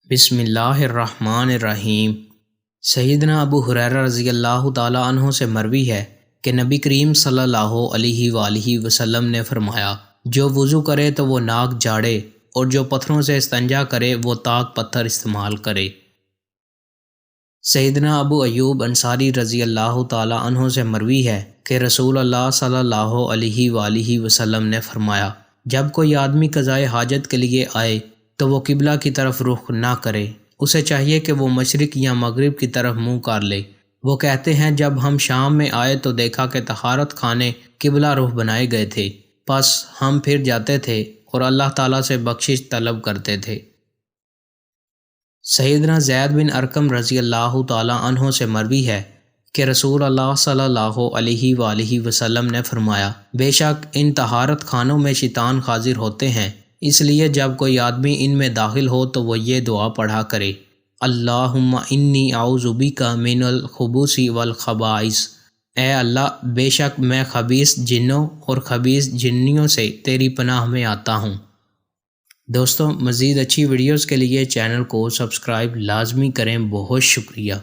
بسم اللہ الرحمن الرحیم۔ سیدنا ابو ہریرہ رضی اللہ تعالیٰ عنہ سے مروی ہے کہ نبی کریم صلی اللہ علیہ وآلہ وسلم نے فرمایا، جو وضو کرے تو وہ ناک جھاڑے اور جو پتھروں سے استنجا کرے وہ طاق پتھر استعمال کرے۔ سیدنا ابو ایوب انصاری رضی اللہ تعالیٰ عنہ سے مروی ہے کہ رسول اللہ صلی اللہ علیہ وآلہ وسلم نے فرمایا، جب کوئی آدمی قضائے حاجت کے لیے آئے تو وہ قبلہ کی طرف رخ نہ کرے، اسے چاہیے کہ وہ مشرق یا مغرب کی طرف منہ کر لے۔ وہ کہتے ہیں، جب ہم شام میں آئے تو دیکھا کہ طہارت خانے قبلہ رخ بنائے گئے تھے، پس ہم پھر جاتے تھے اور اللہ تعالیٰ سے بخشش طلب کرتے تھے۔ سیدنا زید بن ارقم رضی اللہ تعالیٰ عنہ سے مروی ہے کہ رسول اللہ صلی اللہ علیہ وآلہ وسلم نے فرمایا، بے شک ان طہارت خانوں میں شیطان حاضر ہوتے ہیں، اس لیے جب کوئی آدمی ان میں داخل ہو تو وہ یہ دعا پڑھا کرے، اللہم انی اعوذ بک من الخبث والخبائث، اے اللہ بے شک میں خبیث جنوں اور خبیث جنیوں سے تیری پناہ میں آتا ہوں۔ دوستو، مزید اچھی ویڈیوز کے لیے چینل کو سبسکرائب لازمی کریں۔ بہت شکریہ۔